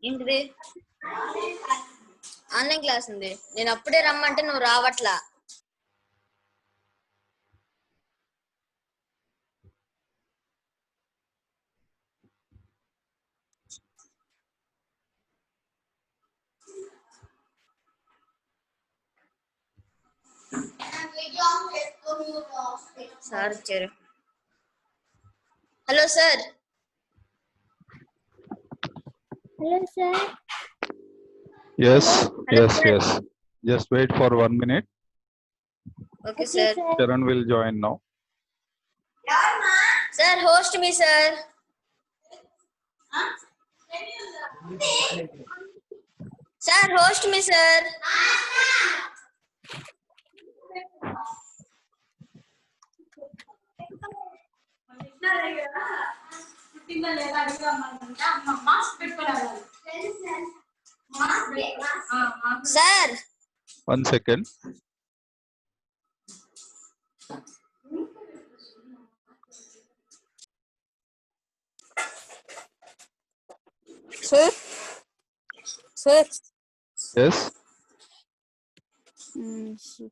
ఏంటిది online class ఉంది. నేను అప్పుడే రమ్మంటే నువ్వు రావట్లా. సార్ వచ్చారు. Hello sir. Hello, sir. Yes, Hello, yes, sir. yes. Just wait for 1 minute. Okay sir. Charan will join now. Sir host me sir. Sir host me sir. Sir 1 second. Sir. Sir. Yes. Sir.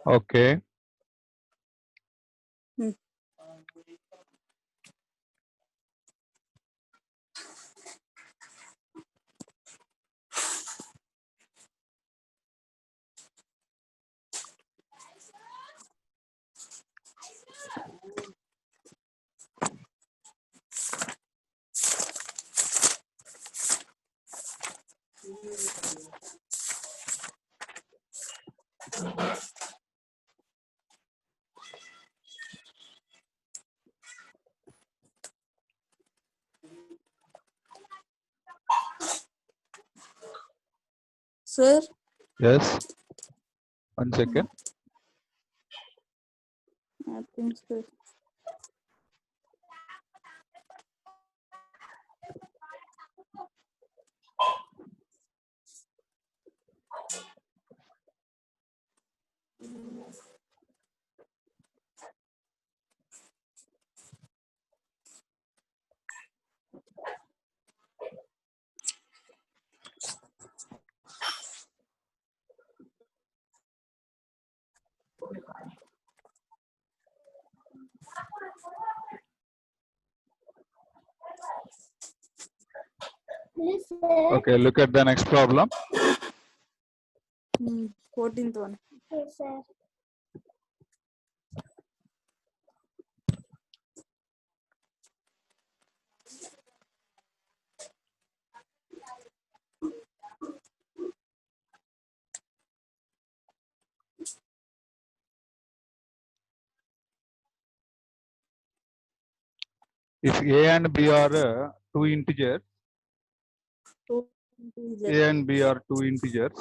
Okay. Sir. Yes. 1 second. Nothing, sir. Yes, sir. Okay, look at the next problem. 14th one. Okay, sir. If A and B are two integers, Two A and B are two integers,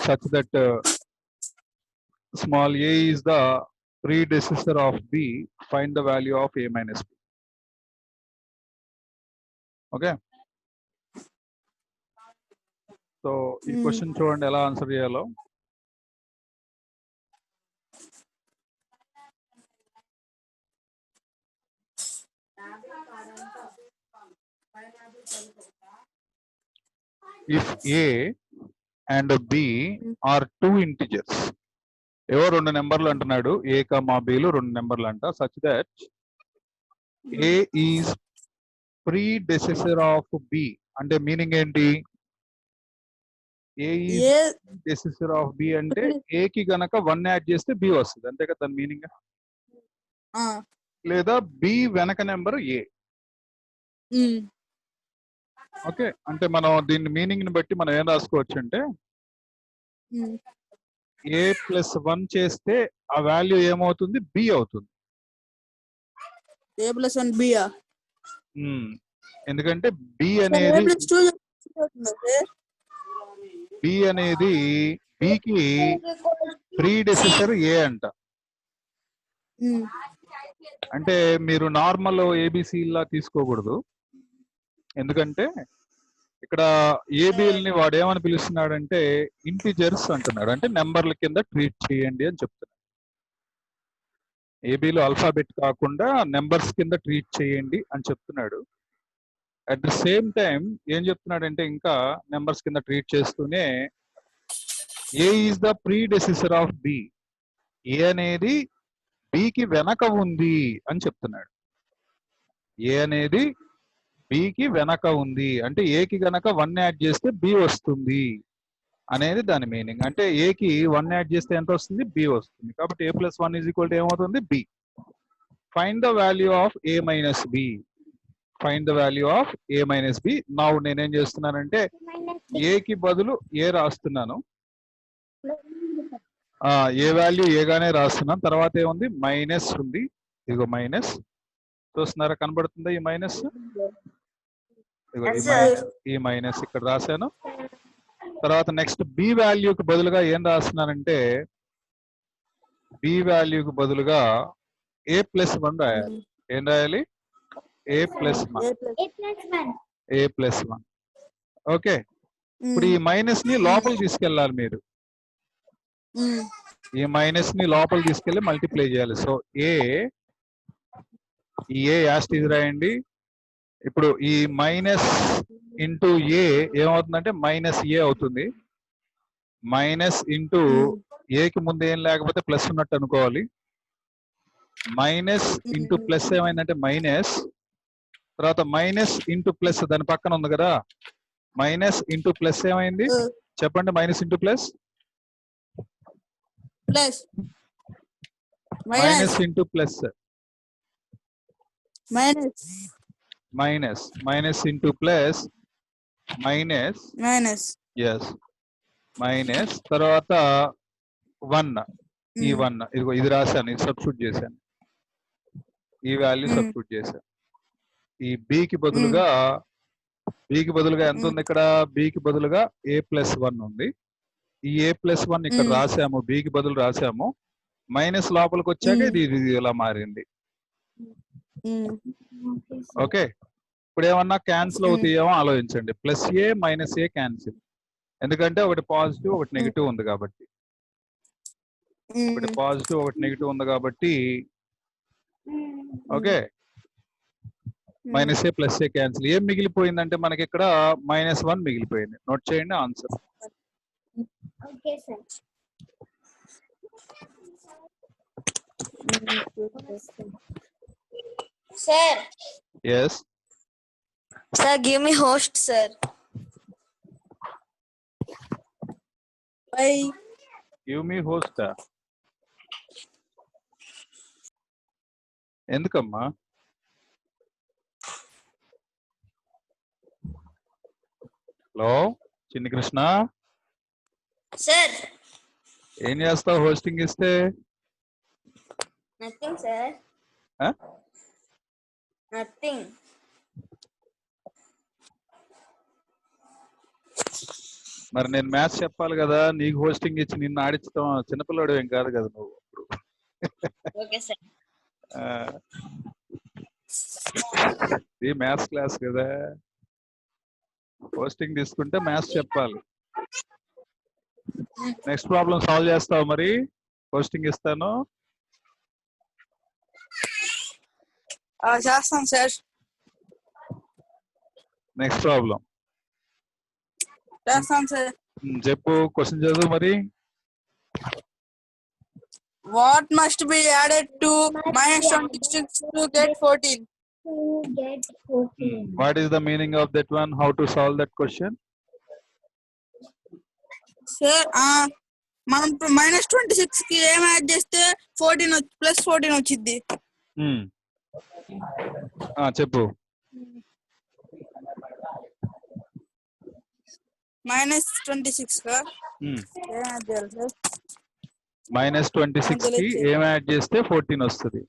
such that small a is the predecessor of B, find the value of A minus B. Okay. So, ఈ question చూడండి ఎలా answer చేయాలో. If A and B are two integers, ఏవో రెండు నెంబర్లు అంటున్నాడు, ఏ కమా బిలు రెండు నెంబర్లు అంట, such that a is predecessor of b అంటే మీనింగ్ ఏంటి? A is predecessor of b అంటే ఏ కి గనక 1 యాడ్ చేస్తే బి వస్తుంది, అంతే కదా దాని మీనింగ్. ఆ, లేదా బి వెనక నెంబర్ ఏ. ఉమ్, ఓకే, అంటే మనం దీని మీనింగ్ ని బట్టి మనం ఏం రాసుకోవచ్చు అంటే ఉమ్, ఏ ప్లస్ 1 చేస్తే ఆ వాల్యూ ఏమవుతుంది, బి అవుతుంది. ఏ ప్లస్ 1 బియా ఉమ్, ఎందుకంటే బి ఏ అనేది ప్లస్ 2 అవుతుందా సార్? బి అనేది బికి ప్రీ డెసిసర్ ఏ అంట. ఉమ్, అంటే మీరు నార్మల్ ఏబిసి లా తీసుకోకూడదు, ఎందుకంటే ఇక్కడ ఏబిఎల్ ని వాడు ఏమని పిలుస్తున్నాడంటే ఇంటిజర్స్ అంటున్నాడు, అంటే నెంబర్ల కింద ట్రీట్ చేయండి అని చెప్తున్నాడు. ఏబిలో ఆల్ఫాబెట్ కాకుండా నెంబర్స్ కింద ట్రీట్ చేయండి అని చెప్తున్నాడు. అట్ ద సేమ్ టైం ఏం చెప్తున్నాడంటే ఇంకా నెంబర్స్ కింద ట్రీట్ చేస్తూనే a is the predecessor of b, a అనేది బికి వెనక ఉంది అని చెప్తున్నాడు. ఏ అనేది బికి వెనక ఉంది అంటే ఏకి గనక 1 యాడ్ చేస్తే బి వస్తుంది అనేది దాని మీనింగ్. అంటే ఏకి 1 యాడ్ చేస్తే ఎంత వస్తుంది, బి వస్తుంది. కాబట్టి A plus 1 is equal to ఏమవుతుంది, B. Find the value of A minus B. Find the value of A minus B. Now నేనేం చేస్తున్నానంటే ఏకి బదులు ఏ రాస్తున్నాను, ఏ వాల్యూ ఏగానే రాస్తున్నాను. తర్వాత ఏముంది, మైనస్ ఉంది, ఇదిగో మైనస్ చూస్తున్నారా, కనబడుతుందా ఈ మైనస్, ఇదిగో Yes, sir. ఈ మైనస్ ఇక్కడ రాశాను. తర్వాత నెక్స్ట్ బి వాల్యూకి బదులుగా ఏం రాస్తున్నానంటే బి వాల్యూకి బదులుగా ఏ ప్లస్ 1 రాయాలి. ఏం రాయాలి, ఏ ప్లస్ 1, ఏ ప్లస్ 1. ఓకే, ఇప్పుడు ఈ మైనస్ ని లోపల తీసుకెళ్ళాలి మీరు, ఉమ్, ఈ మైనస్ ని లోపల తీసుకెళ్లి మల్టిప్లై చేయాలి. సో ఏ, ఈ ఏ యాస్టీజ్ రాయండి. ఇప్పుడు ఈ మైనస్ ఇంటూ ఏ ఏమవుతుందంటే మైనస్ ఏ అవుతుంది. మైనస్ ఇంటూ ఏకి ముందు ఏం లేకపోతే ప్లస్ ఉన్నట్టు అనుకోవాలి. మైనస్ ఇంటూ ప్లస్ ఏమైందంటే మైనస్, తర్వాత మైనస్ ఇంటూ ప్లస్ దాని పక్కన ఉంది కదా, మైనస్ ఇంటూ ప్లస్ ఏమైంది చెప్పండి, minus into plus, plus minus into plus, minus minus, minus into plus, minus, minus yes minus, తర్వాత 1, ఈ 1 ఇదిగో ఇది రాశాను, ఇది సబ్స్టిట్యూట్ చేశాను, ఈ వాల్యూ సబ్స్టిట్యూట్ చేశాను. ఈ బికి బదులుగా, బికి బదులుగా ఎంత ఉంది ఇక్కడ, బికి బదులుగా ఏ ప్లస్ 1 ఉంది. ఈ ఏ ప్లస్ 1 ఇక్కడ రాసాము, బికి బదులు రాసాము. మైనస్ లోపలికి వచ్చాక ఇది ఇది ఇలా మారింది. ఓకే, ఇప్పుడు ఏమన్నా క్యాన్సిల్ అవుతాయేమో ఆలోచించండి. ప్లస్ ఏ మైనస్ ఏ క్యాన్సిల్, ఎందుకంటే ఒకటి పాజిటివ్ ఒకటి నెగిటివ్ ఉంది కాబట్టి, ఒకటి పాజిటివ్ ఒకటి నెగిటివ్ ఉంది కాబట్టి. Okay, minus A plus A cancel. ఏం మిగిలిపోయిందంటే మనకి ఇక్కడ -1 మిగిలిపోయింది. నోట్ చేయండి answer. Sir. Yes, Sir, give me host, sir. Why give me host. ఎందుకమ్మా, హలో చిన్ని కృష్ణ, Sir. ఏం చేస్తావు హోస్టింగ్ ఇస్తే? Nothing, sir. Huh? Nothing. మరి నేను మ్యాథ్స్ చెప్పాలి కదా, నీకు హోస్టింగ్ ఇచ్చి నిన్ను ఆడించడం, చిన్నపిల్లడు ఏం కాదు కదా నువ్వు. Okay, sir. ఇది మ్యాథ్స్ క్లాస్ కదా, హోస్టింగ్ తీసుకుంటే మ్యాథ్స్ చెప్పాలి. నెక్స్ట్ ప్రాబ్లం సాల్వ్ చేస్తావు మరి, హోస్టింగ్ ఇస్తాను. చేస్తాం సార్. నెక్స్ట్ ప్రాబ్లం చేస్తాం సార్. చెప్పు, క్వశ్చన్ చదువు మరి. What must be added to -26 to get 14? What is the meaning of that one? How to solve that question? Sir మనం -26 కి ఏం యాడ్ చేస్తే 14 +14 వచ్చింది. చెప్పు. -26 గా ఏం యాడ్ చేయాలి సార్? -26 కి ఏం యాడ్ చేస్తే 14 వస్తుంది?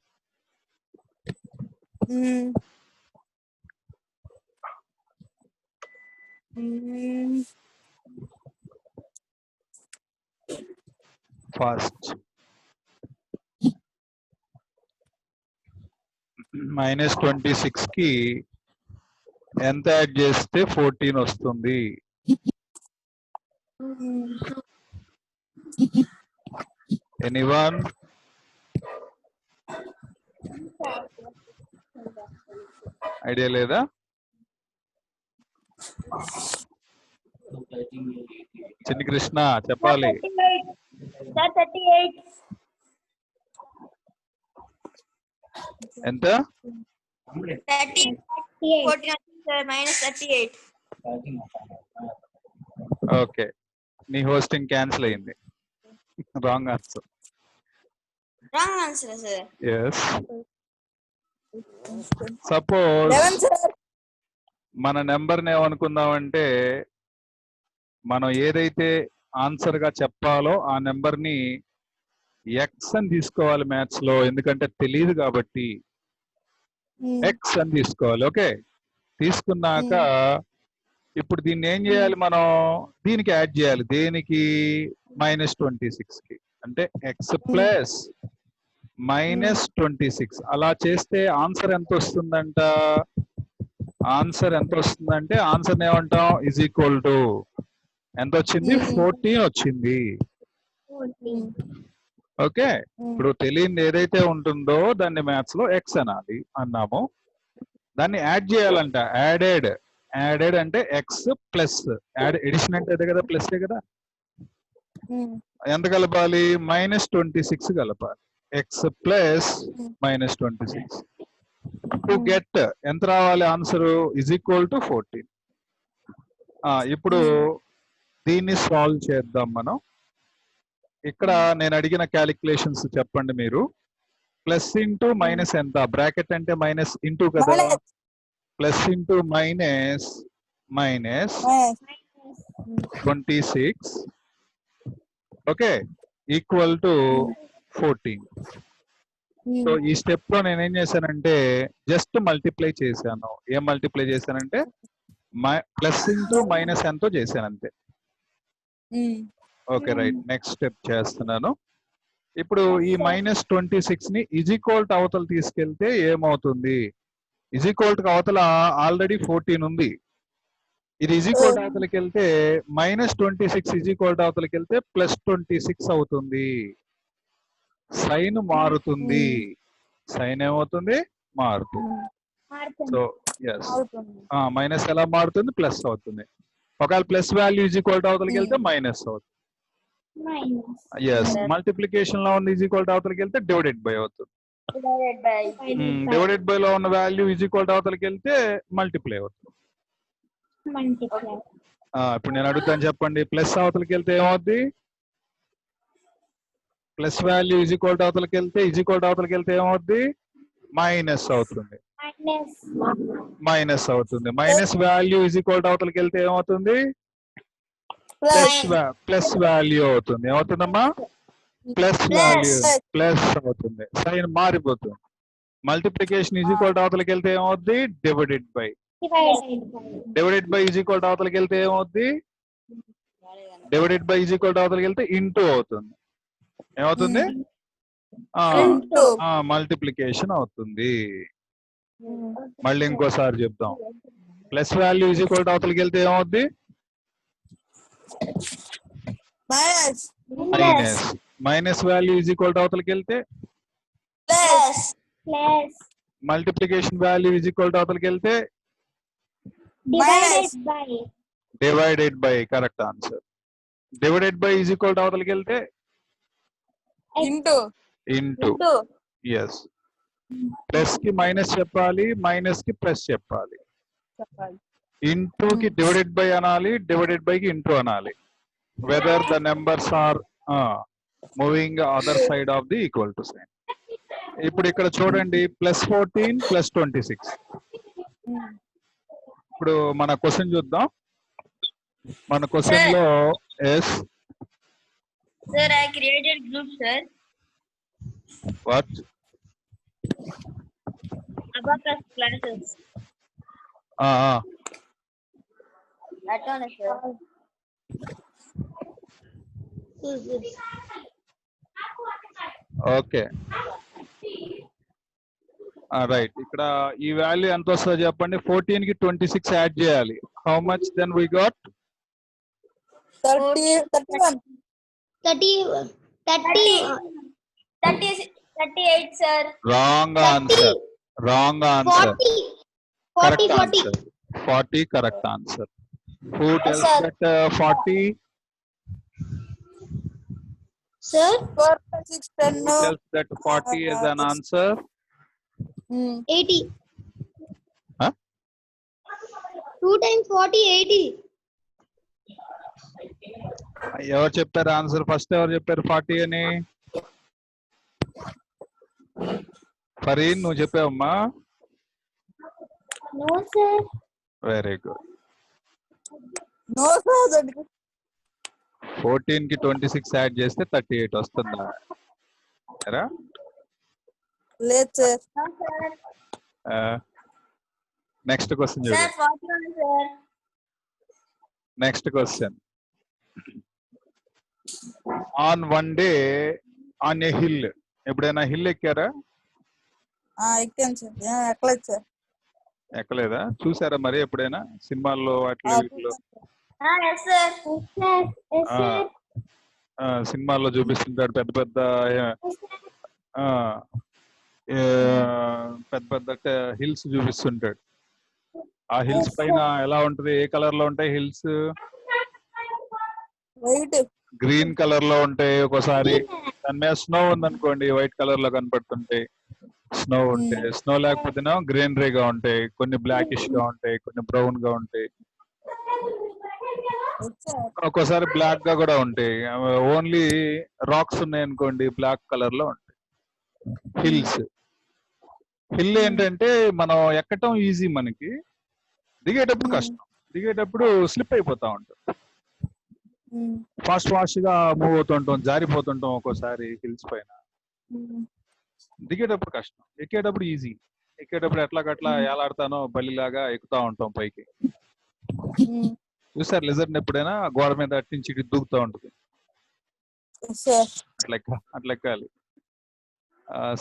ఫాస్ట్. -26 కి ఎంత యాడ్ చేస్తే 14 వస్తుంది? ఎనీవన్? ఐడియా లేదా? చిన్ని కృష్ణ చెప్పాలి. ఎంత? 38. ఓకే, నీ హోస్టింగ్ క్యాన్సిల్ అయింది. Wrong answer. Wrong answer sir. Yes. Suppose మన నెంబర్ని ఏమనుకుందామంటే, మనం ఏదైతే ఆన్సర్ గా చెప్పాలో ఆ నెంబర్ ని ఎక్స్ అని తీసుకోవాలి మ్యాథ్స్ లో, ఎందుకంటే తెలియదు కాబట్టి ఎక్స్ అని తీసుకోవాలి. ఓకే, తీసుకున్నాక ఇప్పుడు దీన్ని ఏం చేయాలి మనం? దీనికి యాడ్ చేయాలి. దేనికి? -26 కి. అంటే ఎక్స్ ప్లస్ -26. అలా చేస్తే ఆన్సర్ ఎంత వస్తుందంట? ఆన్సర్ ఎంత వస్తుందంటే ఆన్సర్ ఏమంటాం? ఈజ్ ఈక్వల్ టు ఎంత వచ్చింది? 14 వచ్చింది. ఓకే, ఇప్పుడు తెలియని ఏదైతే ఉంటుందో దాన్ని మ్యాథ్స్ లో ఎక్స్ అనాలి అన్నాము. దాన్ని యాడ్ చేయాలంట. యాడెడ్ అంటే ఎక్స్ ప్లస్, ఎడిషన్ అంటే అదే కదా, ప్లస్ కదా. ఎంత కలపాలి? -26 కలపాలి. ఎక్స్ ప్లస్ -26 టు గెట్ ఎంత రావాలి ఆన్సర్? Is equal to 14. ఇప్పుడు దీన్ని సాల్వ్ చేద్దాం మనం. ఇక్కడ నేను అడిగిన క్యాలిక్యులేషన్స్ చెప్పండి మీరు. ప్లస్ ఇంటూ మైనస్ ఎంత? బ్రాకెట్ అంటే మైనస్ ఇంటూ కదా. Plus into minus -26 okay equal to 14. So ఈ స్టెప్ లో నేనేం చేశానంటే జస్ట్ మల్టిప్లై చేశాను. ఏం మల్టిప్లై చేశానంటే ప్లస్ ఇంటూ మైనస్ ఎంతో చేశాను అంతే. ఓకే రైట్, నెక్స్ట్ స్టెప్ చేస్తున్నాను. ఇప్పుడు ఈ -26 ని ఈజ్ ఈక్వల్ టు అవతల తీసుకెళ్తే ఏమవుతుంది? ఈజ్ ఈక్వల్ టు అవతల ఆల్రెడీ 14 ఉంది. ఇది ఈజ్ ఈక్వల్ టు అవతలకి వెళ్తే -26 ఈజ్ ఈక్వల్ టు అవతలకి వెళ్తే +26 అవుతుంది. సైన్ మారుతుంది. సైన్ ఏమవుతుంది? మారుతుంది. సో ఎస్, మైనస్ ఎలా మారుతుంది? ప్లస్ అవుతుంది. ఒకవేళ plus value is equal to అవతలకి వెళ్తే మైనస్ అవుతుంది. ఎస్, మల్టిప్లికేషన్ లో ఉంది ఈజ్ ఈక్వల్ టు అవతలకి వెళ్తే డివైడెడ్ బై అవుతుంది. డివైడెడ్ బై లో ఉన్న వాల్యూ ఈజ్ ఈక్వల్ టు అవతలకి వెళ్తే మల్టిప్లై అవుతుంది. ఇప్పుడు నేను అడుగుతాను చెప్పండి, ప్లస్ అవతలకి వెళ్తే ఏమవుద్ది? Plus value is equal to అవతలకి వెళ్తే ఏమవుద్ది? మైనస్ అవుతుంది. Minus value is equal to అవతలకి వెళ్తే ఏమవుతుంది? ప్లస్ వాల్యూ అవుతుంది. ఏమవుతుందమ్మా? ప్లస్ వాల్యూ ప్లస్ అవుతుంది. సైన్ మారిపోతుంది. మల్టిప్లికేషన్ ఈజ్ ఈక్వల్ టు అవతలకి వెళ్తే ఏమవుద్ది? Divided by is equal to అవతలకి వెళ్తే ఏమవుద్ది? Divided by is equal to అవతలకి వెళ్తే ఇంటూ అవుతుంది. ఏమవుతుంది? మల్టిప్లికేషన్ అవుతుంది. మళ్ళీ ఇంకోసారి చెప్దాం. Plus value is equal to అవతలకి వెళ్తే ఏమవుద్ది? Minus value is equal to అవతలకి వెళ్తే multiplication value is equal to అవతలకి వెళ్తే divided by. Correct answer. Divided by is equal to అవతలకి వెళ్తే ఇంటూ. ఎస్, ప్లస్ కి మైనస్ చెప్పాలి, మైనస్ కి ప్లస్ చెప్పాలి. ఇంటూ కి డివైడెడ్ బై అనాలి, డివైడెడ్ బై కి ఇంటూ అనాలి. whether the numbers are moving other side of the equal to sign. ఇప్పుడు ఇక్కడ చూడండి +14 +26. ఇప్పుడు మన క్వశ్చన్ చూద్దాం. మన క్వశ్చన్ లో yes Sir, I created group, sir. What Abacus classes. That one, sir. Okay right. ఇక్కడ ఈ వాల్యూ ఎంత వస్తుందో చెప్పండి. 14 కి 26 యాడ్ చేయాలి. How much then we got? 31. 38, sir. Wrong answer. Wrong answer. 40. Correct answer 40. Correct answer. Who tells sir. That 40? Sir, 4 + 6 10. Who tells that 40 is an answer? 80. Huh? 2 times 40, 80. ఎవరు చెప్పారు answer? First ఎవరు చెప్పారు 40 అని? ఫరీన్ నువ్వు చెప్పావమ్మా. No, sir. Very good. No, sir. 14 కి 26 add చేస్తే 38 వస్తుందా? లేదు సార్. నెక్స్ట్ క్వశ్చన్ Sir, చూడండి. 41, sir. Next question. On one day on a hill. ఎప్పుడైనా హిల్ ఎక్కారా? ఎక్కాను సార్. ఎక్కలేదు సార్. ఎక్కలేదా? చూసారా మరి ఎప్పుడైనా సినిమాల్లో వాటిలో వీటిలో? Yes, sir. Yes, sir. సినిమాల్లో చూపిస్తుంటాడు పెద్ద పెద్ద పెద్ద పెద్ద హిల్స్ చూపిస్తుంటాడు. ఆ హిల్స్ పైన ఎలా ఉంటది? ఏ కలర్ లో ఉంటాయి హిల్స్? వైట్. గ్రీన్ కలర్ లో ఉంటాయి. ఒకసారి దాని మీద స్నో ఉందనుకోండి వైట్ కలర్ లో కనపడుతుంటాయి. స్నో ఉంటే స్నో లేకపోతేనో గ్రీనరీగా ఉంటాయి. కొన్ని బ్లాకిష్ గా ఉంటాయి, కొన్ని బ్రౌన్ గా ఉంటాయి, ఒక్కోసారి బ్లాక్ గా కూడా ఉంటాయి. ఓన్లీ రాక్స్ ఉన్నాయి అనుకోండి బ్లాక్ కలర్ లో ఉంటాయి హిల్స్. హిల్ ఏంటంటే మనం ఎక్కటం ఈజీ, మనకి దిగేటప్పుడు కష్టం. దిగేటప్పుడు స్లిప్ అయిపోతా ఉంటాం, ఫాస్ట్ ఫాస్ట్ గా మూవ్ అవుతుంటాం, జారిపోతుంటాం ఒక్కోసారి హిల్స్ పైన. దిగేటప్పుడు కష్టం, ఎక్కేటప్పుడు ఈజీ. ఎక్కేటప్పుడు ఎట్లాగట్లా ఏలాడతానో బల్లిలాగా ఎక్కుతా ఉంటాం పైకి. చూసారు లిజర్డ్ ఎప్పుడైనా గోడ మీద అట్టించి ఇటు దూకుతూ ఉంటుంది, అట్లా ఎక్కాలి.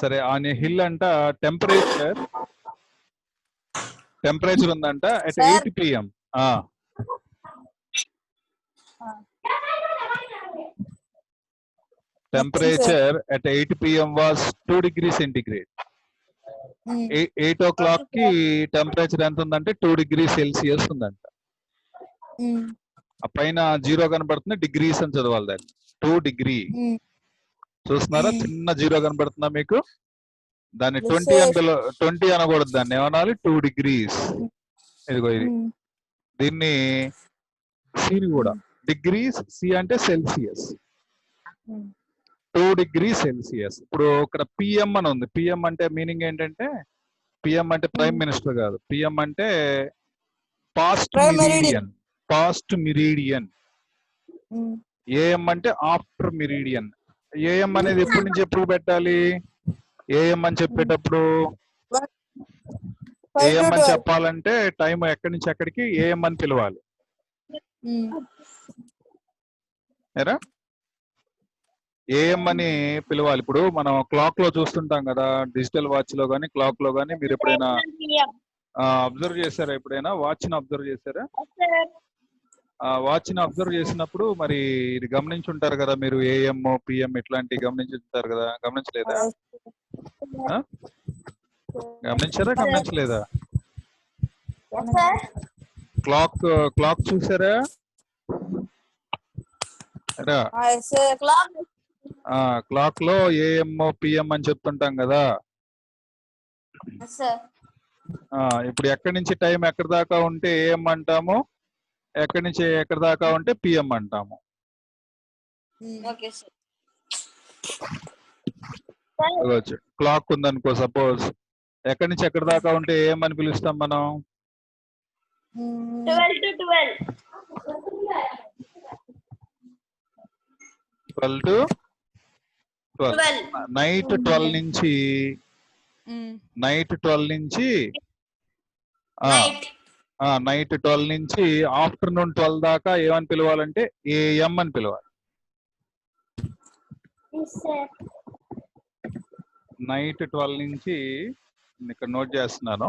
సరే ఆన్ ఏ హిల్ అంట టెంపరేచర్ ఉందంట at 8 PM. Temperature at 8 PM was 2 degrees centigrade. 8 o'clock కి టెంపరేచర్ ఎంత ఉందంటే 2 degrees Celsius ఉందంట. ఆ పైన 0 కనబడుతుంది, డిగ్రీస్ అని చదవాలి దాన్ని. 2 degree చూస్తున్నారా? చిన్న 0 కనబడుతుందా మీకు? దాన్ని 20 అనకూడదు, దాన్ని ఏమనాలి? 2 degrees. ఇదిగో ఇది, దీన్ని సిని కూడా డిగ్రీస్, సి అంటే సెల్సియస్. 2 degrees Celsius. ఇప్పుడు ఇక్కడ పిఎం అని ఉంది. పిఎం అంటే మీనింగ్ ఏంటంటే, పిఎం అంటే ప్రైమ్ మినిస్టర్ కాదు, పిఎం అంటే past meridian. Past meridian. AM అంటే ఆఫ్టర్ మెరీడియన్. ఏఎం అనేది ఎప్పటి నుంచి ఎప్పుడు పెట్టాలి? ఏఎం అని చెప్పేటప్పుడు ఏఎం అని చెప్పాలంటే టైం ఎక్కడి నుంచి ఎక్కడికి ఏఎం అని పిలవాలి. ఏరా ఏఎం అని పిలవాలి. ఇప్పుడు మనం క్లాక్ లో చూస్తుంటాం కదా, డిజిటల్ వాచ్ లో గానీ క్లాక్ లో గానీ, మీరు ఎప్పుడైనా అబ్జర్వ్ చేశారా? ఎప్పుడైనా వాచ్ ని అబ్జర్వ్ చేశారా? వాచ్ ని అబ్జర్వ్ చేసినప్పుడు మరి ఇది గమనించి ఉంటారు కదా మీరు, ఏఎం పిఎం ఇట్లాంటివి గమనించి ఉంటారు కదా, గమనించలేదా? గమనించారా గమనించలేదా? క్లాక్ చూసారా? క్లాక్ లో ఏఎం పిఎం అని చెప్తుంటాం కదా. ఇప్పుడు ఎక్కడి నుంచి టైం ఎక్కడి దాకా ఉంటే ఏఎం అంటాము, ఎక్కడి నుంచి ఎక్కడి దాకా ఉంటే పిఎం అంటాము. Okay, sir. క్లాక్ ఉందనుకో సపోజ్, ఎక్కడి నుంచి ఎక్కడి దాకా ఉంటే ఏమని పిలుస్తాం మనం? 12 to 12. 12 to 12. 12. నైట్ 12 నుంచి నైట్ 12 నుంచి Night. నైట్ 12 నుంచి ఆఫ్టర్నూన్ 12 దాకా ఏమని పిలవాలంటే ఏఎం అని పిలవాలి. Yes, sir. నైట్ 12 నుంచి ఇక్కడ నోట్ చేస్తున్నాను.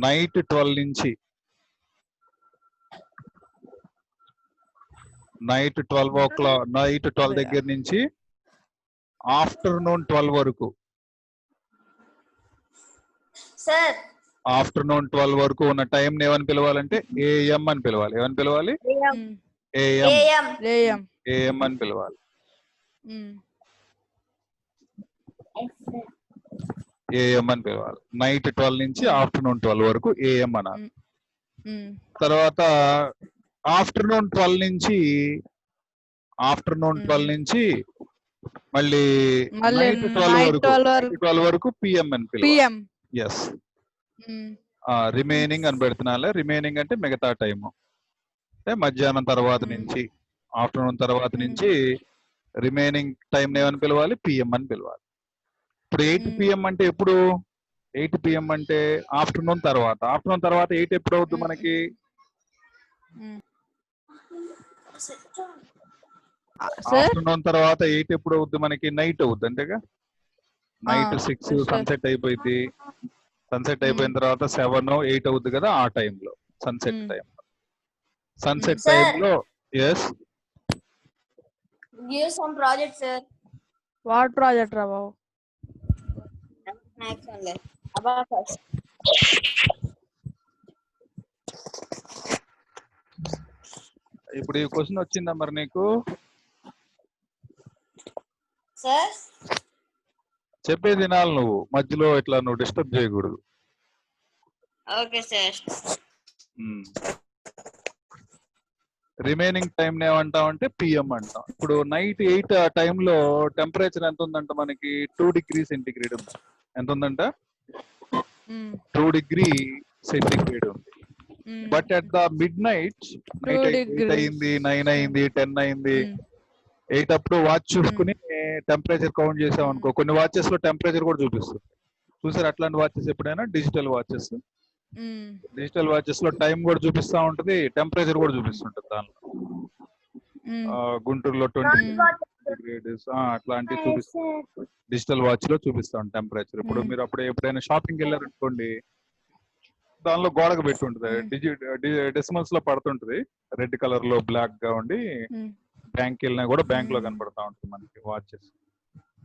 నైట్ 12 నుంచి నైట్ 12 దగ్గర నుంచి ఆఫ్టర్నూన్ 12 వరకు, Sir. ఆఫ్టర్నూన్ 12 వరకు ఉన్న టైం ఏమని పిలవాలంటే ఏఎం అని పిలవాలి. ఏమని పిలవాలి? AM. AM AM. ఏఎం అని పిలవాలి. Yes, sir. ఏఎం అని పిలవాలి. నైట్ 12 నుంచి ఆఫ్టర్నూన్ 12 వరకు ఏఎం అనాలి. తర్వాత ఆఫ్టర్నూన్ 12 నుంచి మళ్ళీ నైట్ 12 వరకు పిఎం అని పిలవాలి. ఎస్, రిమైనింగ్ అని పెడుతున్నాలే. రిమైనింగ్ అంటే మిగతా టైము, అంటే మధ్యాహ్నం తర్వాత నుంచి ఆఫ్టర్నూన్ తర్వాత నుంచి రిమైనింగ్ టైం ఏమని పిలవాలి? పిఎం అని పిలవాలి. ఇప్పుడు 8 PM అంటే ఎప్పుడు? 8 PM అంటే ఆఫ్టర్నూన్ తర్వాత. ఆఫ్టర్నూన్ తర్వాత 8 ఎప్పుడు అవుతుంది మనకి? ఆఫ్టర్నూన్ తర్వాత 8 ఎప్పుడు అవుద్ది మనకి? నైట్ అవుద్ది అంతేగా. నైట్ 6 సన్సెట్ అయిపోయింది. సన్సెట్ అయిపోయిన తర్వాత 7, 8 అవుద్ది కదా, ఆ టైంలో సన్సెట్ టైంలో. సన్సెట్ టైంలో yes. Give some project, sir. What project, Rao? Next one, like abacus. ఇప్పుడు ఈ క్వశ్చన్ వచ్చిందా మరి నీకు? Sir. చెప్పేది వినాలి నువ్వు, మధ్యలో ఇట్లా నువ్వు డిస్టర్బ్ చేయకూడదు. Okay, sir. రిమైనింగ్ టైం ఏమంటాం అంటే పిఎం అంటాం. ఇప్పుడు నైట్ 8 ఆ టైంలో టెంపరేచర్ ఎంత ఉందంట మనకి? 2 degrees సెంటిగ్రేడ్ ఉంది. ఎంత ఉందంట? 2 degrees సెంటిగ్రేడ్ ఉంది. But at the mid night 8 అయింది, 9 అయింది, 10 అయింది, 8 అప్పుడు వాచ్ చూసుకుని టెంపరేచర్ కౌంట్ చేసాం అనుకో, కొన్ని వాచెస్ లో టెంపరేచర్ కూడా చూపిస్తుంది. చూసారు అట్లాంటి వాచెస్ ఎప్పుడైనా? డిజిటల్ వాచెస్ లో టైం కూడా చూపిస్తా ఉంటది, టెంపరేచర్ కూడా చూపిస్తుంటది. దానిలో గుంటూరులో 20 degrees అట్లాంటివి చూపిస్తాం. డిజిటల్ వాచ్ లో చూపిస్తాం టెంపరేచర్. ఇప్పుడు మీరు ఎప్పుడైనా షాపింగ్ వెళ్ళారనుకోండి, దానిలో గోడకు పెట్టి ఉంటుంది, డెసిమల్స్ లో పడుతుంటది, రెడ్ కలర్ లో బ్లాక్ గా ఉండి. బ్యాంక్ వెళ్ళినా కూడా బ్యాంక్ లో కనపడతా ఉంటుంది మనకి వాచెస్.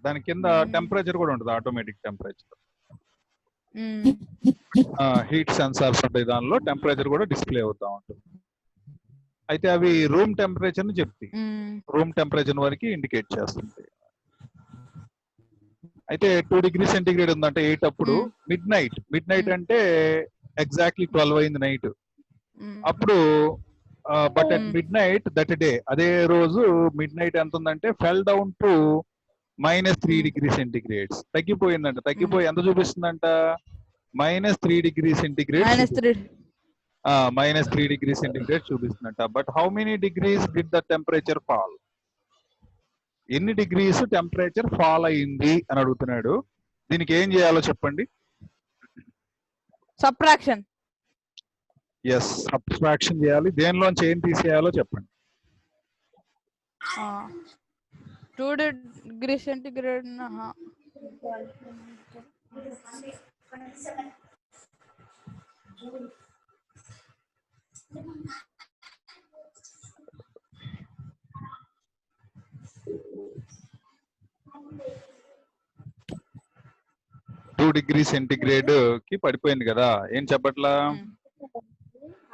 దాని కింద టెంపరేచర్ కూడా ఉంటుంది, ఆటోమేటిక్ టెంపరేచర్. హీట్ సెన్సార్స్ ఉంటాయి, దానిలో టెంపరేచర్ కూడా డిస్ప్లే అవుతా ఉంటుంది. అయితే అవి రూమ్ టెంపరేచర్ ని చెప్తాయి, రూమ్ టెంపరేచర్ వరకు ఇండికేట్ చేస్తుంది. అయితే 2 degrees సెంటిగ్రేడ్ ఉందంటే 8 అప్పుడు. మిడ్ నైట్ అంటే ఎగ్జాక్ట్లీ 12 అయింది నైట్ అప్పుడు. But at midnight that day, అదే రోజు మిడ్ నైట్ ఎంత ఉందంటే fell down to -3 degrees centigrade. తగ్గిపోయిందంట. తగ్గిపోయి ఎంత చూపిస్తుందంట? -3 degrees సెంటిగ్రేడ్. -3 degrees సెంటిగ్రేడ్ చూపిస్తుందంట. But how many degrees did the temperature fall? ఎన్ని డిగ్రీస్ టెంపరేచర్ ఫాల్ అయింది అని అడుగుతున్నాడు. దీనికి ఏం చేయాలో చెప్పండి? సబ్ట్రాక్షన్. ఎస్, సబ్ట్రాక్షన్ చేయాలి. దేనిలోంచి ఏం తీసేయాలో చెప్పండి. 2 degrees సెంటిగ్రేడ్. 2 degrees సెంటిగ్రేడ్ కి పడిపోయింది కదా, ఏం చెప్పట్లా?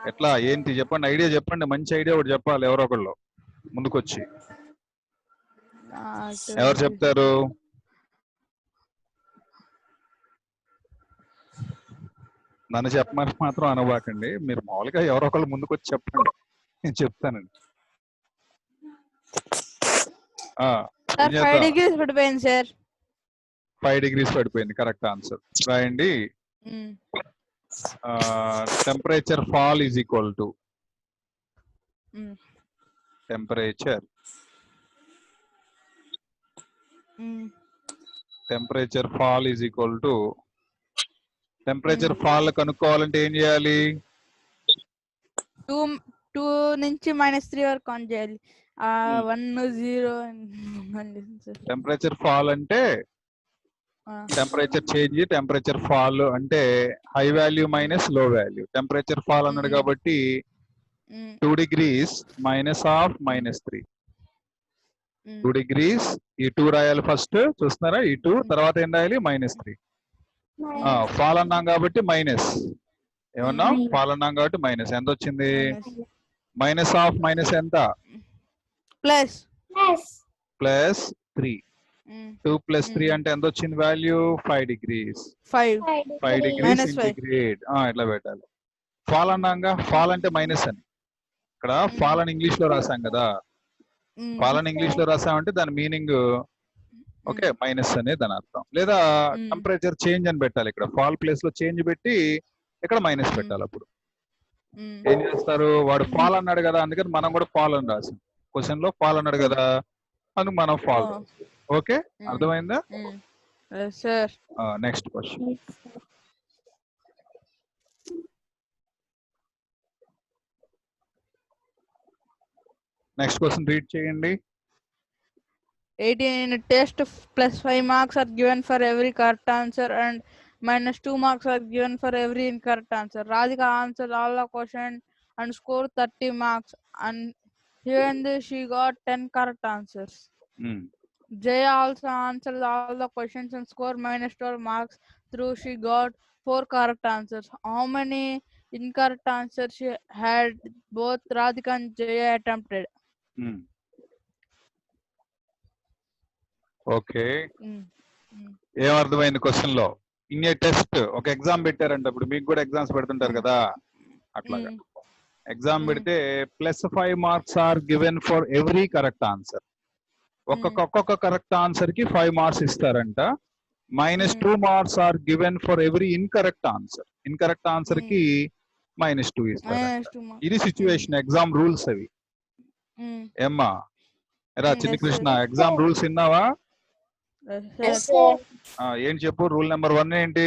ఎట్లా ఏంటి చెప్పండి, ఐడియా చెప్పండి, మంచి ఐడియా ఒకటి చెప్పాలి ఎవరో ఒకళ్ళు ముందుకొచ్చి. ఎవరు చెప్తారు? నన్ను చెప్పమని మాత్రం అనబాకండి, మీరు మామూలుగా ఎవరో ఒకళ్ళు ముందుకొచ్చి చెప్పండి, నేను చెప్తానండి. సార్ 5 degrees పడిపోయింది సార్. 5 degrees పడిపోయింది, కరెక్ట్ ఆన్సర్. రాయండి. Temperature fall is equal to temperature fall is equal to temperature fall కనుక్కోవాలంటే ఏం చేయాలి? 2 నుంచి -3 వరకు కౌంట్ చేయాలి. 1 0 టెంపరేచర్ ఫాల్ అంటే టెంపరేచర్ చేంజ్, టెంపరేచర్ ఫాల్ అంటే హై వాల్యూ మైనస్ లో వాల్యూ. టెంపరేచర్ ఫాల్ అన్నాడు కాబట్టి 2 degrees మైనస్ ఆఫ్ -3. 2 degrees ఈ 2 రాయాలి ఫస్ట్, చూస్తున్నారా? ఈ 2 తర్వాత ఏం రాయాలి? -3. ఫాల్ అన్నాం కాబట్టి మైనస్, ఏమన్నా ఫాల్ అన్నాం కాబట్టి మైనస్. ఎంత వచ్చింది? మైనస్ ఆఫ్ మైనస్ ఎంత? ప్లస్ 3. 2 + 3 అంటే ఎంత వచ్చింది వాల్యూ? 5 degrees. 5 degrees centigrade. ఇట్లా పెట్టాలి. ఫాల్ అన్నాగా, ఫాల్ అంటే మైనస్ అని. ఇక్కడ ఫాల్ అని ఇంగ్లీష్ లో రాసాం కదా, ఫాల్ అని ఇంగ్లీష్ లో రాసామంటే దాని మీనింగ్ ఓకే మైనస్ అనే దాని అర్థం. లేదా టెంపరేచర్ చేంజ్ అని పెట్టాలి. ఇక్కడ ఫాల్ ప్లేస్ లో చేంజ్ పెట్టి ఇక్కడ మైనస్ పెట్టాలి. అప్పుడు ఏం చేస్తారు? వాడు ఫాల్ అన్నాడు కదా, అందుకని మనం కూడా ఫాల్ అని రాసాం. క్వశ్చన్ లో ఫాల్ అన్నాడు కదా, అందుకు మనం ఫాల్. ఓకే, అర్థమైందా? Next question. Next question read చేయండి. 18 in a test plus 5 marks are given for every correct answer and -2 marks are given for every incorrect answer. Radhika answered all the questions and scored 30 marks, and even though she got 10 correct answers. Jaya also answered all the questions and scored -12 marks, though she got 4 correct answers. How many incorrect answers she had both Radhika and Jaya attempted? Okay, ఏమర్థమైంది question లో? In a test, ఒక exam పెట్టారంట. ఇప్పుడు మీకు కూడా exams పెడుతుంటారు కదా, అట్లాగా ఎగ్జామ్ పెడితే +5 marks are given for every correct answer. ఒక్కొక్క కరెక్ట్ ఆన్సర్ కి 5 మార్క్స్ ఇస్తారంట. -2 marks are given for every incorrect answer. Incorrect answer కి -2 ఇస్తారంట. ఇది సిచ్యువేషన్, ఎగ్జామ్ రూల్స్ అవి. ఏమ్మా రా చిన్ని కృష్ణ, ఎగ్జామ్ రూల్స్ విన్నావా? ఏం చెప్పు? రూల్ నెంబర్ 1 ఏంటి?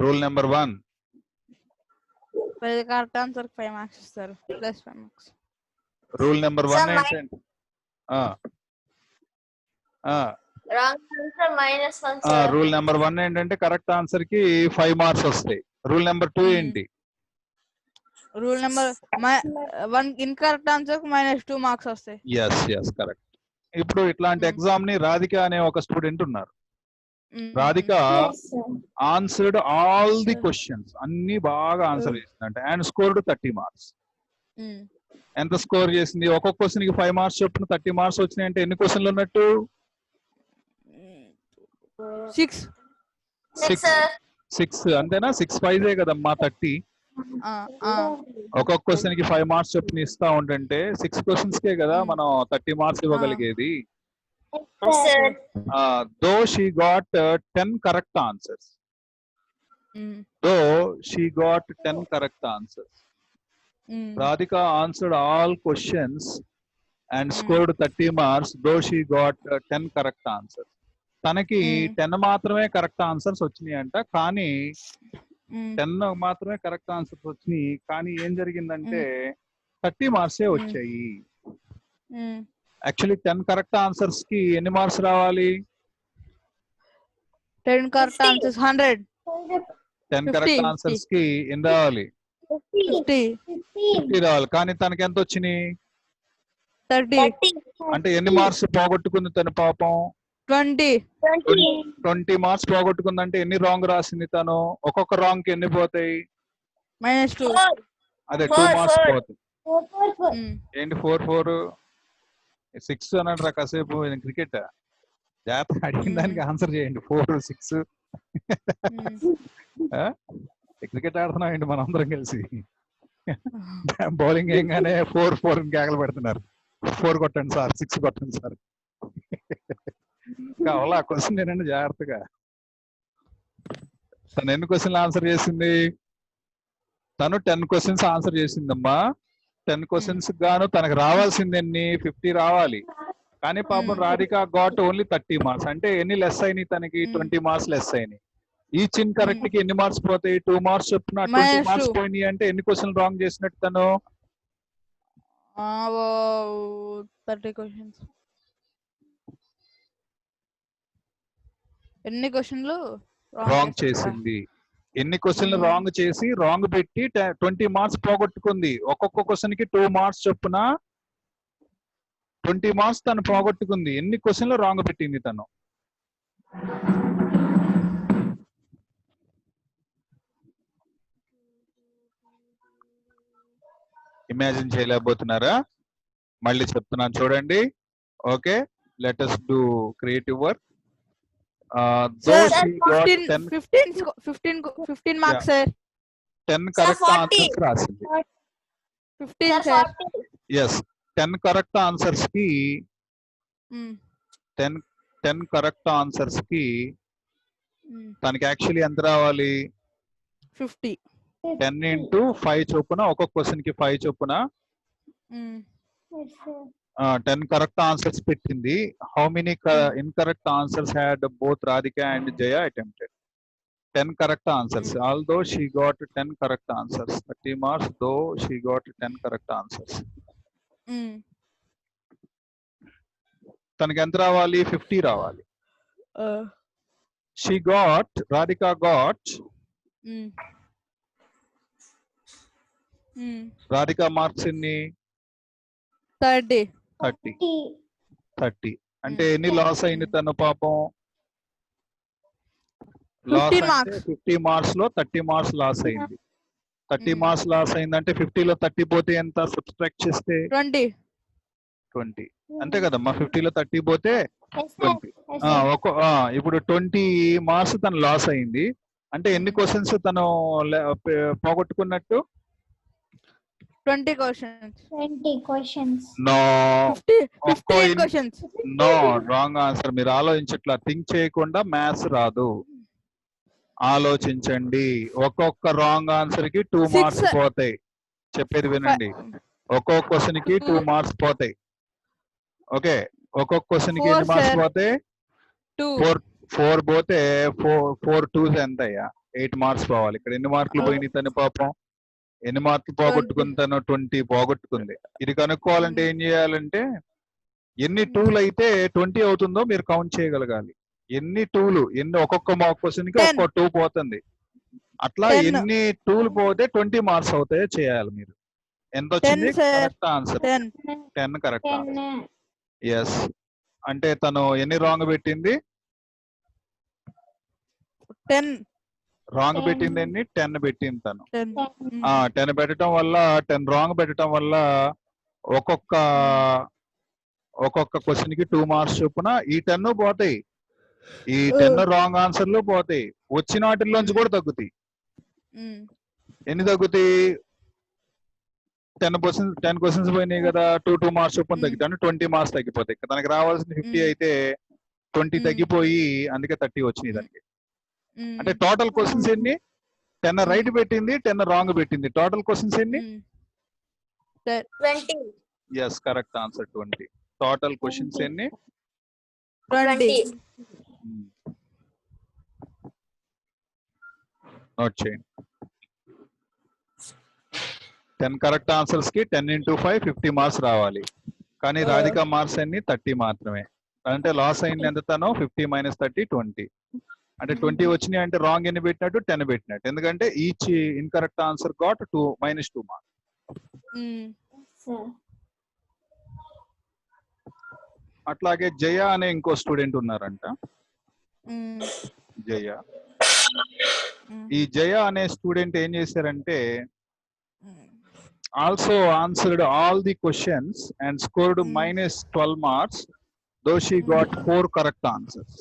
Rule number 1, correct answer 5 marks ఇస్తారు, ప్లస్ 5 మార్క్స్. రూల్ నెంబర్ 1 ఏంటంటే రూల్ నెంబర్ 1 ఏంటంటే కరెక్ట్ ఆన్సర్ కి 5 మార్క్స్ వస్తాయి. రూల్ నెంబర్ 2 ఏంటి? రూల్ నెంబర్ 1 ఇన్కరెక్ట్ ఆన్సర్ కి -2 మార్క్స్ వస్తాయి. yes correct. ఇప్పుడు ఇట్లాంటి ఎగ్జామ్ ని రాధిక అనే ఒక స్టూడెంట్ ఉన్నారు. Radhika answered all the questions, అన్ని బాగా ఆన్సర్ చేసిందంట, అండ్ స్కోర్డ్ 30 మార్క్స్. ఎంత స్కోర్ చేసింది? ఒక్కొక్క క్వశ్చన్ కి 5 మార్క్స్ చొప్పున 30 మార్క్స్ వచ్చినాయి అంటే ఎన్ని క్వశ్చన్లు ఉన్నట్టు? 6 అంతేనా? 6 5 కదమ్మా 30. ఒక్కొక్క క్వశ్చన్ కి 5 మార్క్స్ చొప్పున ఇస్తా ఉంటుంటే 6 క్వశ్చన్స్ కే కదా మనం 30 marks ఇవ్వగలిగేది. Though she got 10 correct answers. Though she got 10 correct answers. Radhika answered all questions and scored 30 marks, though she got 10 correct answers. తనకి 10 మాత్రమే కరెక్ట్ ఆన్సర్స్ వచ్చినాయి అంట. కానీ 10 మాత్రమే కరెక్ట్ ఆన్సర్స్ వచ్చినాయి, కానీ ఏం జరిగిందంటే 30 మార్క్సే వచ్చాయి. యాక్చువల్లీ 10 కరెక్ట్ ఆన్సర్స్ కి ఎన్ని మార్క్స్ రావాలి? 10 కరెక్ట్ ఆన్సర్స్ 100. 10 కరెక్ట్ ఆన్సర్స్ కి ఎన్ని రావాలి? 50 రావాలి. కానీ తనకి ఎంత వచ్చినాయి? 30. అంటే ఎన్ని మార్క్స్ పోగొట్టుకుంది తను పాపం? 20 మార్క్స్ పోగొట్టుకుందంటే ఎన్ని రాంగ్ రాసింది తను? ఒక్కొక్క రాంగ్ కి ఎన్ని పోతాయి? -2. అదే 2 మార్క్స్ పోతాయి. ఏంటి 4 4 6 అన్నట్రా కాసేపు? క్రికెట్ జాగ్రత్త, అడిగిన దానికి ఆన్సర్ చేయండి. 4 6 క్రికెట్ ఆడుతున్నాం ఏంటి మనందరం కలిసి? బౌలింగ్ వేయగానే 4 కేకలు పెడుతున్నారు. 4 కొట్టండి సార్, 6 కొట్టండి సార్. కావాలా ఆ క్వశ్చన్ నేనండి జాగ్రత్తగా. తను ఎన్ని క్వశ్చన్లు ఆన్సర్ చేసింది? తను 10 క్వశ్చన్స్ ఆన్సర్ చేసిందమ్మా. 10 క్వశ్చన్స్ గాను తనకు రావాల్సింది ఎన్ని? 50 రావాలి. కానీ పాపం రాధిక గాట్ ఓన్లీ 30 మార్క్స్. అంటే ఎన్ని లెస్ అయినాయి తనకి? 20 మార్క్స్ లెస్ అయినాయి. ఈచ్ ఇన్ కరెక్ట్ కి ఎన్ని మార్క్స్ పోతాయి? 2 మార్క్స్ చొప్పున 20 మార్క్స్ పోయినాయి. అంటే ఎన్ని క్వశ్చన్ రాంగ్ చేసినట్టు తను? 30 క్వశ్చన్స్. ఎన్ని క్వశ్చన్లు రాంగ్ చేసింది? ఎన్ని క్వశ్చన్లు రాంగ్ చేసి రాంగ్ పెట్టి 20 మార్క్స్ పోగొట్టుకుంది. ఒక్కొక్క క్వశ్చన్ కి 2 మార్క్స్ చొప్పున 20 మార్క్స్ తను పోగొట్టుకుంది. ఎన్ని క్వశ్చన్లు రాంగ్ పెట్టింది తను? ఇమాజిన్ చేయలేకపోతున్నారా? మళ్ళీ చెప్తున్నాను చూడండి. Okay, let us do creative work. Though she got 15 marks sir. 10 correct answers రాసింది. 15 సార్. ఎస్, 10 కరెక్ట్ ఆన్సర్స్ కి 10 కరెక్ట్ ఆన్సర్స్ కి తనకి యాక్చువల్లీ ఎంత రావాలి? 50. 10 into 5 చొప్పున, ఒక్కొక్క క్వశ్చన్ కి 5 చొప్పున 10 కరెక్ట్ ఆన్సర్స్ పెట్టింది. How many incorrect answers had both Radhika and Jaya attempted? 10 correct answers. Although she got 10 correct answers, 30 marks. Though she got 10 correct answers. తనకి ఎంత రావాలి? 50 రావాలి. She got, Radhika got, Radhika marks ఎన్ని? 30. అంటే ఎన్ని లాస్ అయింది తను పాపం? లాస్ 50 మార్క్స్ లో 30 మార్క్స్ లాస్ అయింది. 30 మార్క్స్ లాస్ అయిందంటే 50 లో 30 పోతే ఎంత? సబ్ట్రాక్ట్ చేస్తే 20. అంతే కదమ్మా, 50 లో 30 పోతే 20. ఇప్పుడు 20 మార్క్స్ తను లాస్ అయింది. అంటే ఎన్ని క్వశ్చన్స్ తను పోగొట్టుకున్నట్టు? 20 questions. No, 15 questions. No, wrong answer. మీరు ఆలోచించట్లా, థింక్ చేయకుండా మ్యాథ్స్ రాదు. ఆలోచించండి. ఒక్కొక్క రాంగ్ ఆన్సర్ కి 2 మార్క్స్ పోతాయి. చెప్పేది వినండి. ఒక్కొక్క క్వశ్చన్ కి 2 మార్క్స్ పోతాయి. ఓకే, ఒక్కొక్క క్వశ్చన్ కి ఎన్ని మార్క్స్ పోతాయి? 4 పోతే 4 2s ఎంత అయ్యా? 8 మార్క్స్ పోవాలి. ఇక్కడ ఎన్ని మార్కులు పోయినాయి తను పాపం? ఎన్ని మార్కులు పోగొట్టుకుని తను? 20 పోగొట్టుకుంది. ఇది కనుక్కోవాలంటే ఏం చేయాలంటే, ఎన్ని 2లు అయితే 20 అవుతుందో మీరు కౌంట్ చేయగలగాలి. ఎన్ని 2లు, ఎన్ని ఒక్కొక్క క్వశ్చన్ కి ఒక్కొక్క 2 పోతుంది. అట్లా ఎన్ని 2లు పోతే 20 మార్క్స్ అవుతాయో చేయాలి మీరు. ఎంత వచ్చింది? Correct answer 10 correct answer. Yes, అంటే తను ఎన్ని రాంగ్ పెట్టింది? 10 రాంగ్ పెట్టింది. ఎన్ని? 10 పెట్టింది తను. 10 పెట్టడం వల్ల, 10 రాంగ్ పెట్టడం వల్ల ఒక్కొక్క క్వశ్చన్ కి 2 మార్క్స్ చొప్పున ఈ 10 పోతాయి. ఈ 10 రాంగ్ ఆన్సర్లు పోతాయి. వచ్చిన వాటిల్లోంచి కూడా తగ్గుతాయి. ఎన్ని తగ్గుతాయి? 10 క్వశ్చన్స్ పోయినాయి కదా, 2 మార్క్స్ చొప్పున తగ్గుతాయి. 20 మార్క్స్ తగ్గిపోతాయి. తనకి రావాల్సిన 50 అయితే 20 తగ్గిపోయి అందుకే 30 వచ్చినాయి దానికి. అంటే టోటల్ క్వశ్చన్స్ ఎన్ని? 10 రైట్ పెట్టింది, 10 రాంగ్ పెట్టింది. టోటల్ క్వశ్చన్స్ ఎన్ని? 20. Yes, correct answer 20. Total questions ఎన్ని? 20. నోట్ చేయండి. 10 కరెక్ట్ ఆన్సర్స్ కి 10 into 5 50 మార్క్స్ రావాలి. కానీ రాధిక మార్క్స్ అన్ని 30 మాత్రమే. అంటే లాస్ అయింది ఎంత తను? 50 - 30 20. అంటే 20 వచ్చినాయి అంటే రాంగ్ ఎన్ని పెట్టినట్టు? 10 పెట్టినట్టు. ఎందుకంటే each incorrect answer got -2 marks. అట్లాగే జయ అనే ఇంకో స్టూడెంట్ ఉన్నారంట. జయ, ఈ జయ అనే స్టూడెంట్ ఏం చేశారంటే, also answered all the questions and scored -12 marks, though she got 4 correct answers.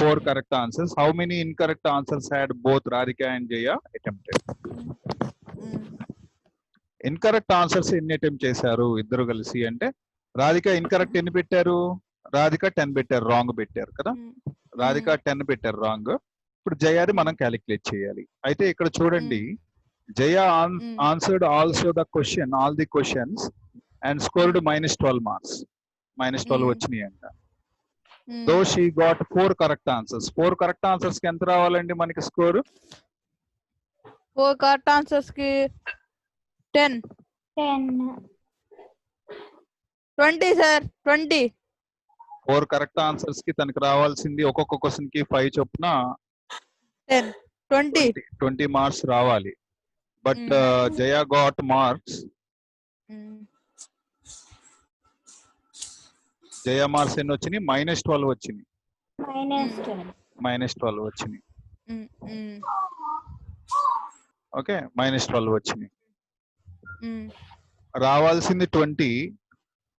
4 correct answers. How many incorrect answers had both Radhika and Jaya attempted? Incorrect answers ఎన్ని attempt చేశారు ఇద్దరు కలిసి అంటే రాధిక ఇన్కరెక్ట్ ఎన్ని పెట్టారు? రాధిక 10 పెట్టారు, రాంగ్ పెట్టారు కదా. రాధిక 10 పెట్టారు రాంగ్. ఇప్పుడు జయాది మనం క్యాలిక్యులేట్ చేయాలి. అయితే ఇక్కడ చూడండి, Jaya answered also the question, all the questions and scored -12 marks. -12 వచ్చినాయి అంట. Though she got 4 correct answers. 4 correct answers కి ఎంత రావాలండి మనకి స్కోర్? 4 కరెక్ట్ ఆన్సర్స్ కి 10. 20 సార్, 20. 4 కరెక్ట్ ఆన్సర్స్ కి తనకి రావాల్సింది ఒక్కొక్క క్వశ్చన్ కి 5 చొప్పున 10, 20 మార్క్స్ రావాలి. But Jaya got marks, Jaya marks ఎన్ని వచ్చినాయి? -12 వచ్చినాయి. -12 వచ్చినాయి. ఓకే, -12 వచ్చినాయి. రావాల్సింది 20,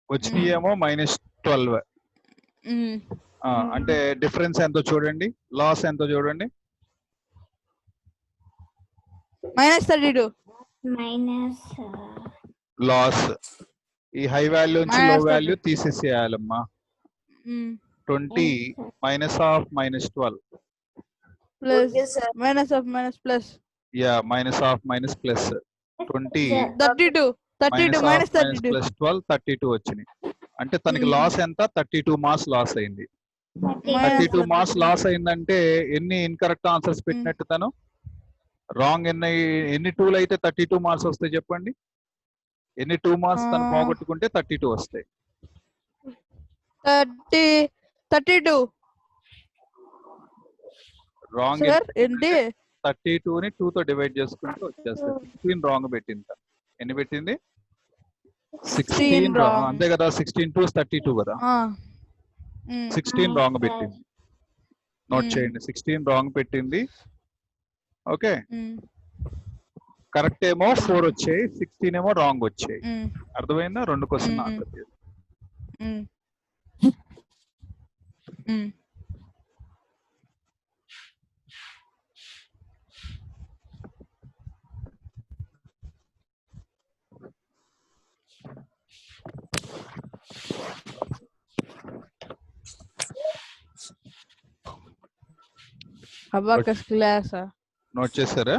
వచ్చినాయి ఏమో -12. అంటే డిఫరెన్స్ ఎంతో చూడండి, లాస్ ఎంతో చూడండి. -32 లాస్. ఈ హై వాల్యూ నుంచి లో వాల్యూ తీసేసేయాలమ్మా. 20 -12 plus minus of minus plus. Yeah, -plus 20 32 -32 plus 12 32 వచ్చినాయి. అంటే తనకి లాస్ ఎంత? 32 మార్క్స్ లాస్ అయింది. 32 మార్క్స్ లాస్ అయిందంటే ఎన్ని ఇన్కరెక్ట్ ఆన్సర్స్ పెట్టినట్టు తను? రాంగ్ ఎన్ని 2లు అయితే 32 మార్క్స్ వస్తాయి చెప్పండి? ఎన్ని 2 మార్క్స్ తను పోగొట్టుకుంటే 32 వస్తాయి? 32. రాంగ్ ఏంటి? 32 ని 2 తో డివైడ్ చేసుకుంటే వచ్చేస్తుంది. 16 రాంగ్ పెట్టింది. ఎన్ని పెట్టింది? 16 రాంగ్. అంతే కదా, 16 2 32 కదా. 16 రాంగ్ పెట్టింది. నోట్ చేయండి, 16 రాంగ్ పెట్టింది. ఓకే, కరెక్ట్ ఏమో 4 వచ్చాయి, 16 ఏమో రాంగ్ వచ్చాయి. అర్థమైందా? 2 క్వశ్చన్ ఆన్సర్ చేసి. అబాకస్ క్లాస్ నోట్ చేశారా?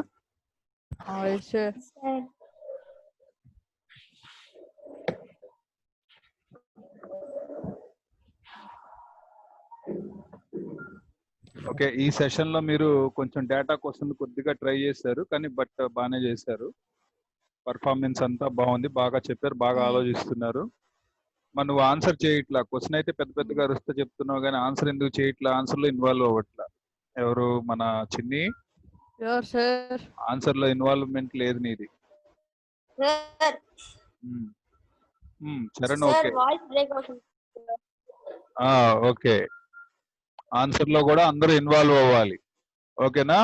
ఓకే, ఈ సెషన్ లో మీరు కొంచెం డేటా క్వశ్చన్ కొద్దిగా ట్రై చేశారు, కానీ బట్ బాగానే చేశారు. పర్ఫార్మెన్స్ అంతా బాగుంది, బాగా చెప్పారు, బాగా ఆలోచిస్తున్నారు. మరి నువ్వు ఆన్సర్ చేయట్లా. క్వశ్చన్ అయితే పెద్ద పెద్దగా అరుస్తూ చెప్తున్నావు, కానీ ఆన్సర్ ఎందుకు చేయట్లా? ఆన్సర్ లో ఇన్వాల్వ్ అవ్వట్లా. ఎవరు? మన చిన్ని. ఆన్సర్ లో ఇన్వాల్వ్మెంట్ లేదు నీది. చరణ్ ఓకే. ఓకే, ఆన్సర్ లో కూడా అందరూ ఇన్వాల్వ్ అవ్వాలి. ఓకేనా?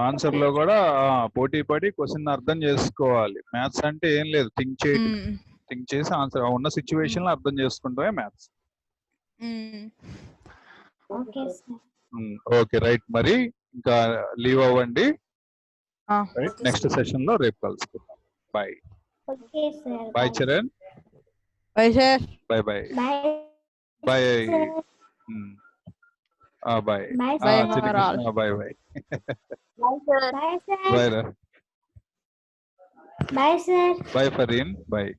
ఆన్సర్ లో కూడా పోటీ పడి క్వశ్చన్ అర్థం చేసుకోవాలి. మ్యాథ్స్ అంటే ఏం లేదు, థింక్ చేసి ఆన్సర్ ఉన్న సిచ్యువేషన్ లో అర్థం చేసుకుంటామే మ్యాథ్స్. Okay, right. మరి ఇంకా లీవ్ అవ్వండి. నెక్స్ట్ సెషన్ లో రేపు కలుసుకుందాం. Bye. Bye Charan. Bye sir. Bye bye bye. Bye bye bye bye. Bye, sir. Bye Fareen. Bye.